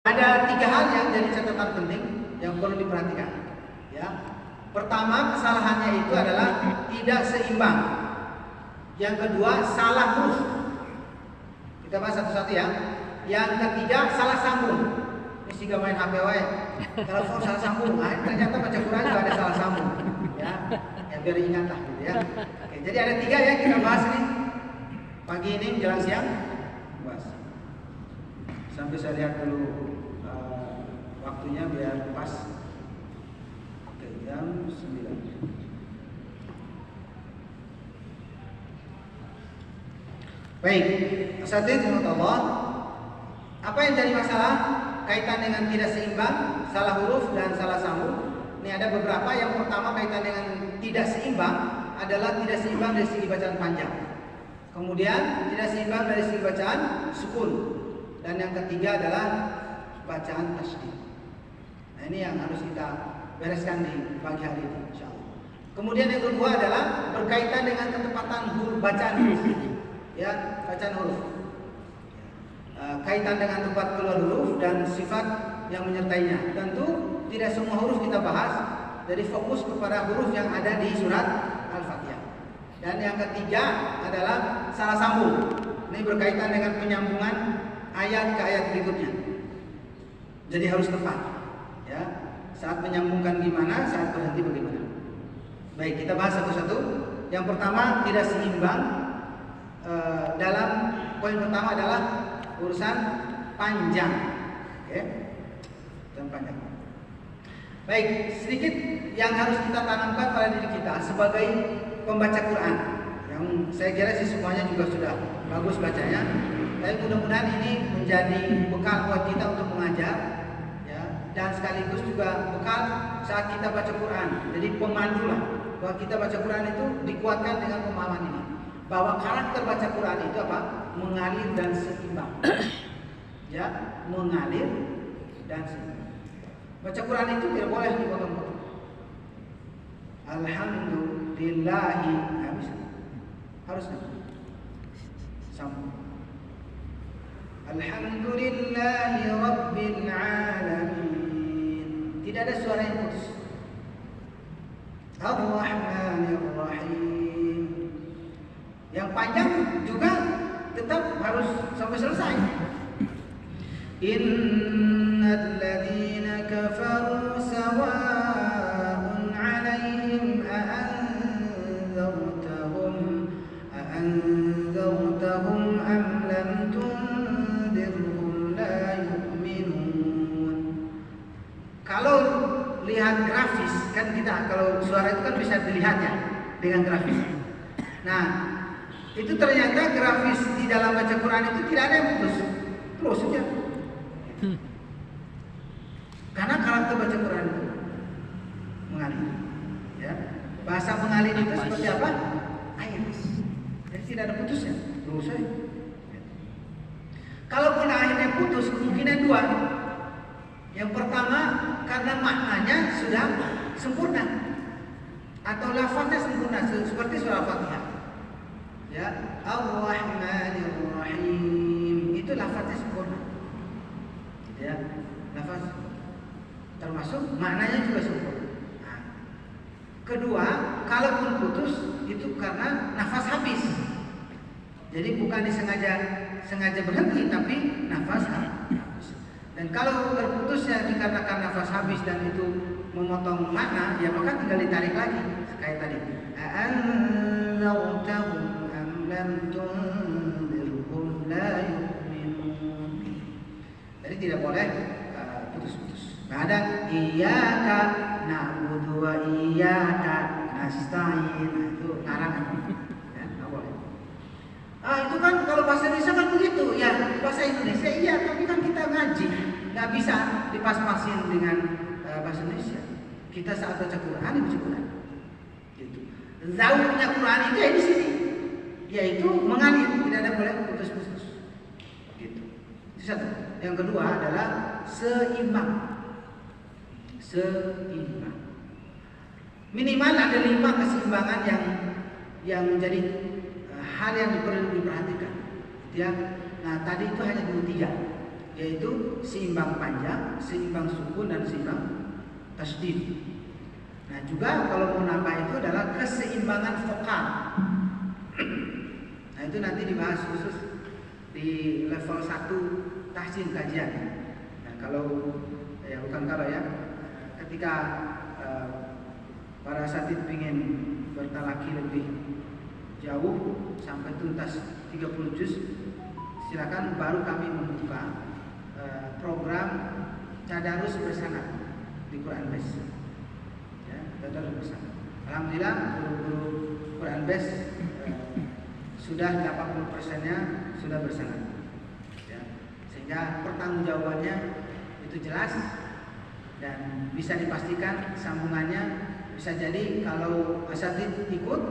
Ada 3 hal yang jadi catatan penting yang perlu diperhatikan. Ya. Pertama, kesalahannya itu adalah tidak seimbang. Yang kedua, salah huruf. Kita bahas satu-satu ya. Yang ketiga, salah sambung. Ini sih main HP wae. Kalau salah sambung, ternyata baca Quran juga ada salah sambung. Ya, biar ingat lah gitu ya. Oke, jadi ada 3 ya kita bahas nih. Pagi ini menjelang siang, bahas. Sampai saya lihat dulu waktunya biar pas. Oke, jam 9. Baik, Asatidz Allah, apa yang jadi masalah kaitan dengan tidak seimbang, salah huruf dan salah sambung? Ini ada beberapa. Yang pertama kaitan dengan tidak seimbang adalah tidak seimbang dari segi bacaan panjang. Kemudian tidak seimbang dari segi bacaan sukun. Dan yang ketiga adalah bacaan tasydid. Nah, ini yang harus kita bereskan di pagi hari ini, insyaallah. Kemudian yang kedua adalah berkaitan dengan ketepatan bacaan huruf. Ya, bacaan huruf. Kaitan dengan tempat keluar huruf dan sifat yang menyertainya. Tentu tidak semua huruf kita bahas, jadi fokus kepada huruf yang ada di surat Al-Fatihah. Dan yang ketiga adalah salah sambung. Ini berkaitan dengan penyambungan ayat ke ayat berikutnya. Jadi harus tepat. Ya, saat menyambungkan gimana, saat berhenti bagaimana. Baik, kita bahas satu-satu. Yang pertama, tidak seimbang dalam poin pertama adalah urusan panjang. Oke, dan panjang. Baik, sedikit yang harus kita tanamkan pada diri kita sebagai pembaca Quran. Yang saya kira sih semuanya juga sudah bagus bacanya. Tapi mudah-mudahan ini menjadi bekal buat kita untuk mengajar, ya, dan sekaligus juga bekal saat kita baca Quran. Jadi pemandu lah bahwa kita baca Quran itu dikuatkan dengan pemahaman ini, bahwa karakter baca Quran itu apa? Mengalir dan seimbang. Ya, mengalir dan seimbang. Baca Quran itu tidak boleh dipotong-potong. Alhamdulillahi, habis. Harus sambung. Alhamdulillahi Rabbil Alamin. Tidak ada suara yang putus. Ar-Rahmanir Rahim. Yang panjang juga tetap harus sampai selesai. Innal ladzina kafaru sawa'un 'alaihim a'anzartahum am lam tunzirhum la yu'minun. Kalau lihat grafis kan kita, kalau suara itu kan bisa dilihat ya dengan grafis. Nah, itu ternyata grafis di dalam baca Quran itu tidak ada yang putus, terus saja. Karena karakter baca Quran itu mengalir, ya. Bahasa mengalir itu seperti apa? Air. Jadi tidak ada putusnya, terus saja. Kalaupun akhirnya putus, kemungkinan 2. Yang pertama, karena maknanya sudah sempurna atau lafaznya sempurna seperti surah Al-Fatihah. Ya, Ar-Rahmanir Rahim itu lafaznya sempurna. Ya, lafaz termasuk maknanya juga sempurna. Nah, kedua, kalaupun putus itu karena nafas habis. Jadi bukan sengaja berhenti, tapi nafas habis. Dan kalau terputusnya dikarenakan nafas habis dan itu memotong makna, ya maka tinggal ditarik lagi kayak tadi. A'anzartahum am lam tunzirhum la yu'minun. Jadi tidak boleh putus-putus. Nah, ada iyyaka na'budu wa iyyaka nasta'in. Nah, itu larangan. Ya, enggak boleh. Itu kan kalau bahasa Indonesia kan begitu. Ya, bahasa Indonesia iya, tapi kan kita ngaji, nggak bisa dipas-pasin dengan bahasa Indonesia. Kita saat baca Quran, baca Quran. Gitu. Zautnya Quran itu ya di sini, yaitu mengalir, tidak ada boleh putus-putus. Gitu. Itu satu. Yang kedua adalah seimbang. Seimbang. Minimal ada 5 keseimbangan yang menjadi hal yang perlu diperhatikan. Ya. Nah, tadi itu hanya 3. yaitu seimbang panjang, seimbang sukun, dan seimbang tasdid. Nah juga kalau mau nambah itu adalah keseimbangan vokal. Nah itu nanti dibahas khusus di level 1 tahsin kajian. Nah kalau ya bukan kalau ya, ketika para asatidz ingin bertalaki lebih jauh sampai tuntas 30 juz, silakan baru kami membuka program tadarus bersanad di Quran Base. Ya, tadarus bersanad. Alhamdulillah guru-guru Quran Base sudah 80%-nya sudah bersanad. Ya, sehingga pertanggungjawabannya itu jelas dan bisa dipastikan sambungannya. Bisa jadi kalau asatidz ikut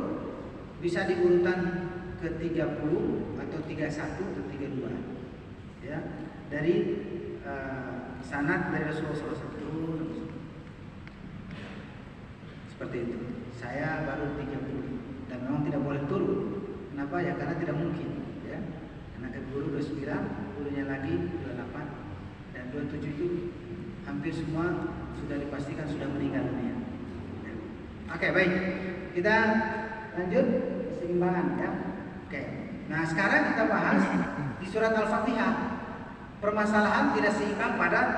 bisa di urutan ke-30 atau 31 atau 32 ya, dari sanad dari Rasulullah SAW. Seperti itu. Saya baru 30 dan memang tidak boleh turun. Kenapa ya? Karena tidak mungkin ya. Karena ke guru 29, gurunya lagi 28 dan 27 itu hampir semua sudah dipastikan sudah meninggal dunia. Oke, baik. Kita lanjut keseimbangan ya. Oke. Nah, sekarang kita bahas di surat Al-Fatihah. Permasalahan tidak seimbang pada